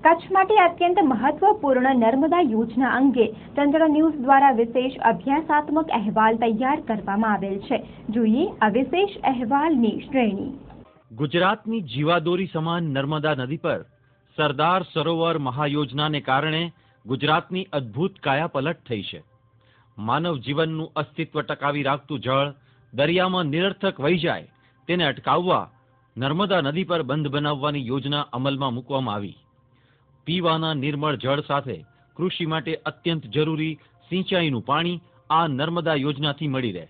કચ્છ માટે અત્યંત મહત્વપૂર્ણ નર્મદા યોજના અંગે તંત્ર ન્યૂઝ દ્વારા વિશેષ અભ્યાસાત્મક અહેવાલ તૈયાર કરવામાં આવેલ છે। જોઈએ આ વિશેષ અહેવાલની શ્રેણી। ગુજરાતની જીવાદોરી સમાન નર્મદા નદી પર સરદાર સરોવર મહાયોજનાને કારણે ગુજરાતની અદ્ભુત કાયાપલટ થઈ છે। માનવ જીવનનું અસ્તિત્વ ટકાવી રાખતું જળ દરિયામાં નિરર્થક વહી જાય તેને અટકાવવા નર્મદા નદી પર બંધ બનાવવાની યોજના અમલમાં મૂકવામાં આવી। પીવાના નિર્મળ જળ સાથે કૃષિ માટે અત્યંત જરૂરી સિંચાઈનું પાણી આ નર્મદા યોજનાથી મળી રહે।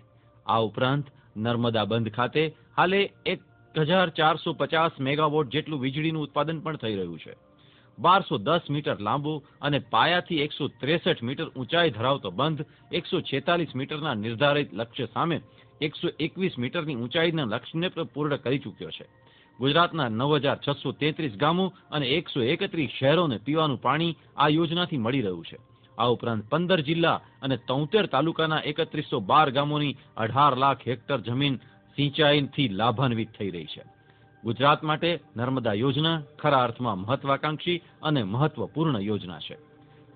આ ઉપરાંત નર્મદા બંધ ખાતે હાલે 1450 મેગાવોટ જેટલું વીજળીનું ઉત્પાદન પણ થઈ રહ્યું છે। 1210 મીટર લાંબુ અને પાયાથી 163 મીટર ઊંચાઈ ધરાવતો બંધ 146 મીટરના નિર્ધારિત લક્ષ્ય સામે 121 મીટરની ઊંચાઈના લક્ષ્યને પૂર્ણ કરી ચૂક્યો છે। ગુજરાતના 9633 ગામો અને 131 શહેરોને પીવાનું પાણી આ યોજનાથી મળી રહ્યું છે। આ ઉપરાંત 15 જિલ્લા અને 73 તાલુકાના 3112 ગામોની 18 લાખ હેક્ટર જમીન સિંચાઈથી લાભાન્વિત થઈ રહી છે। ગુજરાત માટે નર્મદા યોજના ખરા અર્થમાં મહત્વાકાંક્ષી અને મહત્વપૂર્ણ યોજના છે।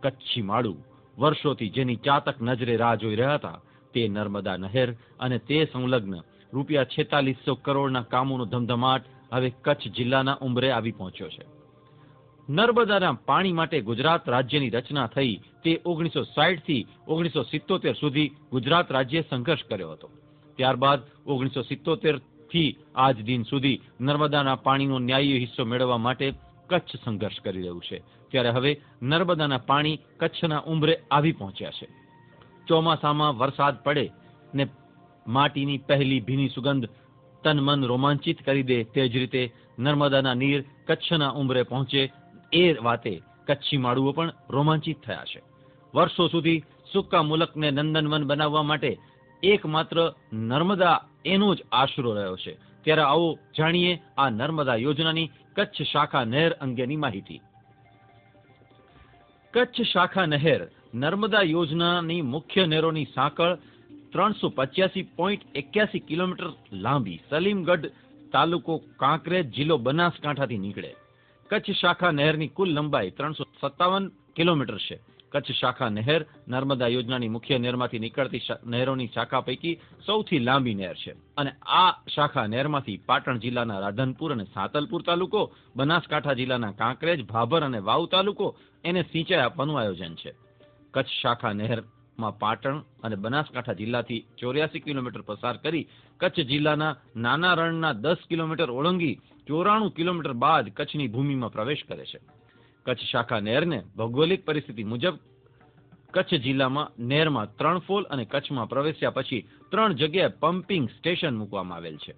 કચ્છી માળુ વર્ષોથી જેની ચાતક નજરે રાહ જોઈ રહ્યા હતા તે નર્મદા નહેર અને તે સંલગ્ન ₹4600 કરોડના કામોનો ધમધમાટ હવે કચ્છ જિલ્લાના ઉંબરે આવી પહોંચ્યો છે। નર્મદાના પાણી માટે ગુજરાત રાજ્યની રચના થઈ તે 1960 થી 1977 સુધી ગુજરાત રાજ્યે સંઘર્ષ કર્યો હતો। ત્યારબાદ 1977 થી આજ દિન સુધી નર્મદાના પાણીનો ન્યાયી હિસ્સો મેળવવા માટે કચ્છ સંઘર્ષ કરી રહ્યું છે। ત્યારે હવે નર્મદાના પાણી કચ્છના ઉંબરે આવી પહોંચ્યા છે। ચોમાસામાં વરસાદ પડે ને માટીની પહેલી ભીની સુગંધ તન મન રોમાંચિત કરી દે તે જ રીતે નર્મદાના નીર કચ્છના ઉંબરે પહોંચે એ વાતે કચ્છી માળુઓ પણ રોમાંચિત થયા છે। વર્ષો સુધી સુક્કા મુલકને નંદનવન બનાવવા માટે એકમાત્ર નર્મદા એનો જ આશરો રહ્યો છે। ત્યારે આવો જાણીએ આ નર્મદા યોજનાની કચ્છ શાખા નહેર અંગેની માહિતી। કચ્છ શાખા નહેર નર્મદા યોજનાની મુખ્ય નહેરોની સાંકળ 385.81 કિલોમીટર લાંબી સલીમગઢ તાલુકો કાંકરેજ જિલ્લો બનાસકાંઠાથી નીકળે। કચ્છ શાખા નહેરની કુલ લંબાઈ 357 કિલોમીટર છે। કચ્છ શાખા નહેર નર્મદા યોજનાની મુખ્ય નહેરમાંથી નીકળતી નહેરોની શાખા પૈકી સૌથી લાંબી નહેર છે અને આ શાખા નહેરમાંથી પાટણ જિલ્લાના રાધનપુર અને સાતલપુર તાલુકો, બનાસકાંઠા જિલ્લાના કાંકરેજ, ભાભર અને વાવ તાલુકો એને સિંચાઈ આપવાનું આયોજન છે। કચ્છ શાખા નહેરમાં પાટણ અને બનાસકાંઠા જિલ્લાથી 84 કિલોમીટર પસાર કરી કચ્છ જિલ્લાના નાના રણના 10 કિલોમીટર ઓળંગી 94 કિલોમીટર બાદ કચ્છની ભૂમિમાં પ્રવેશ કરે છે। કચ્છ શાખા નહેરને ભૌગોલિક પરિસ્થિતિ મુજબ કચ્છ જિલ્લામાં નહેરમાં 3 ફોલ અને કચ્છમાં પ્રવેશ્યા પછી 3 જગ્યાએ પમ્પિંગ સ્ટેશન મૂકવામાં આવેલ છે।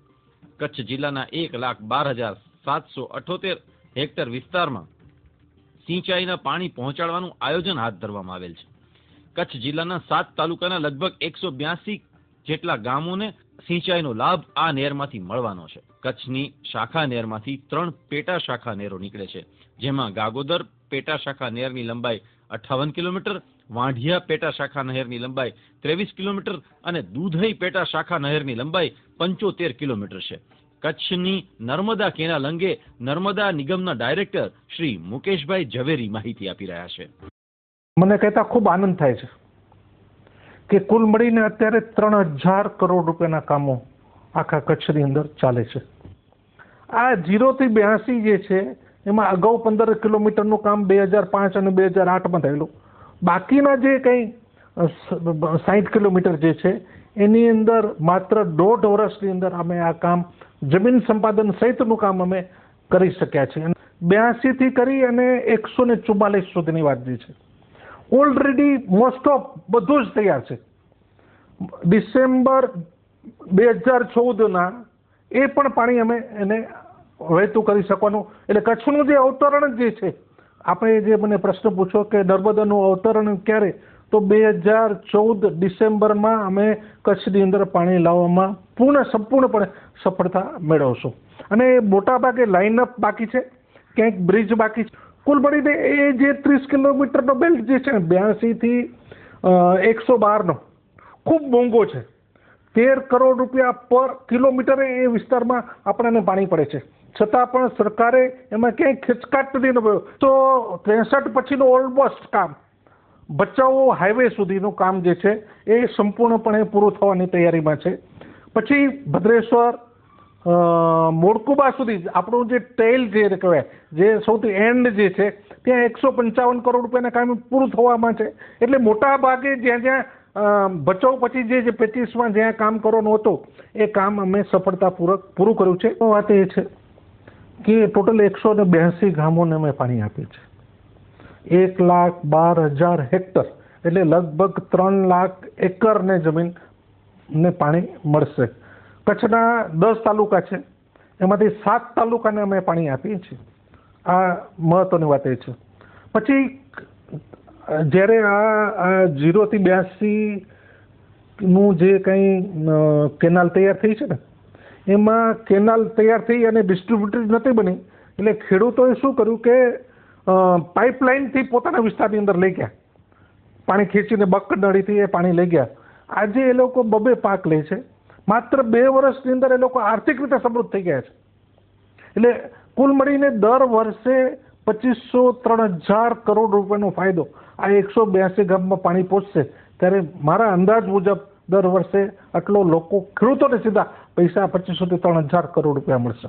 કચ્છ જિલ્લાના 1,12,778 હેક્ટર વિસ્તારમાં સિંચાઈના પાણી પહોંચાડવાનું આયોજન હાથ ધરવામાં આવેલ છે। કચ્છ જિલ્લાના 7 તાલુકાના લગભગ 182 જેટલા ગામોને સિંચાઈનો લાભ આ નહેરમાંથી મળવાનો છે। કચ્છની શાખા નહેરમાંથી 3 પેટા શાખા નહેરો નીકળે છે, જેમાં ગાગોદર પેટા શાખા નહેરની લંબાઈ 58 કિલોમીટર, વાંઢિયા પેટા શાખા નહેરની લંબાઈ 23 કિલોમીટર અને દૂધઈ પેટા શાખા નહેરની લંબાઈ 75 કિલોમીટર છે। કચ્છની નર્મદા કેનાલ અંગે નર્મદા નિગમના ડાયરેક્ટર શ્રી મુકેશભાઈ ઝવેરી માહિતી આપી રહ્યા છે। મને કહેતા ખૂબ આનંદ થાય છે કે કુલ મળીને અત્યારે 3000 કરોડ રૂપિયાના કામો આખા કચ્છની અંદર ચાલે છે। આ 0 થી 82 જે છે એમાં અગાઉ 15 કિલોમીટરનું કામ 2005 અને 2008માં થયેલું। બાકીના જે કંઈ 60 કિલોમીટર જે છે એની અંદર માત્ર 1.5 વર્ષની અંદર અમે આ કામ જમીન સંપાદન સહિતનું કામ અમે કરી શક્યા છે। 82 થી કરી અને 144 સુધીની વાત જે છે ઓલરેડી મોસ્ટ ઓફ બધું જ તૈયાર છે। ડિસેમ્બર 2014ના એ પણ પાણી અમે એને વહેતું કરી શકવાનું, એટલે કચ્છનું જે અવતરણ જે છે, આપણે જે મને પ્રશ્ન પૂછો કે નર્મદાનું અવતરણ ક્યારે, તો 2014 ડિસેમ્બરમાં અમે કચ્છની અંદર પાણી લાવવામાં સંપૂર્ણપણે સફળતા મેળવશું અને મોટાભાગે લાઇનઅપ બાકી છે, ક્યાંક બ્રિજ બાકી છે। કુલ મળીને એ જે 30 કિલોમીટરનો બેલ્ટ જે છે ને 82 થી 112નો ખૂબ મોંઘો છે। 13 કરોડ રૂપિયા પર કિલોમીટરે એ વિસ્તારમાં આપણને પાણી પડે છે। છતાં પણ સરકારે એમાં ક્યાંય ખેંચકાટ નથી નભ્યો. તો 63 પછીનું ઓલમોસ્ટ કામ ભચાઉ હાઈવે સુધીનું કામ જે છે એ સંપૂર્ણપણે પૂરું થવાની તૈયારીમાં છે. પછી ભદ્રેશ્વર મોડકુબા સુધી આપણું જે ટેલ જે કહેવાય, જે સૌથી એન્ડ જે છે, ત્યાં 155 કરોડ રૂપિયાના કામ પૂરું થવામાં છે. એટલે મોટા ભાગે જ્યાં જ્યાં ભચાઉ પછી જે 25માં જ્યાં કામ કરવાનું હતું એ કામ અમે સફળતાપૂર્વક પૂરું કર્યું છે. વાત એ છે કે ટોટલ 182 ગામોને અમે પાણી આપ્યું છે. 1,12,000 હેક્ટર એટલે લગભગ 3 લાખ એકરને જમીનને પાણી મળશે. કચ્છના 10 તાલુકા છે, એમાંથી 7 તાલુકાને અમે પાણી આપીએ છીએ. આ મહત્વની વાત એ છે. પછી જ્યારે આ 0 થી 82નું જે કંઈ કેનાલ તૈયાર થઈ છે ને, એમાં કેનાલ તૈયાર થઈ અને ડિસ્ટ્રીબ્યુટેડ નથી બની, એટલે ખેડૂતોએ શું કર્યું કે પાઇપલાઇનથી પોતાના વિસ્તારની અંદર લઈ ગયા, પાણી ખેંચીને બકનળીથી એ પાણી લઈ ગયા. આજે એ લોકો 2 પાક લે છે. માત્ર 2 વર્ષની અંદર એ લોકો આર્થિક રીતે સમૃદ્ધ થઈ ગયા છે. એટલે કુલ મળીને દર વર્ષે 2,503,000 કરોડ રૂપિયાનો ફાયદો આ 182 ગામમાં પાણી પહોંચશે. ત્યારે મારા અંદાજ મુજબ દર વર્ષે આટલો લોકો ખેડૂતોને સીધા પૈસા 2,500 થી 3,000 કરોડ રૂપિયા મળશે.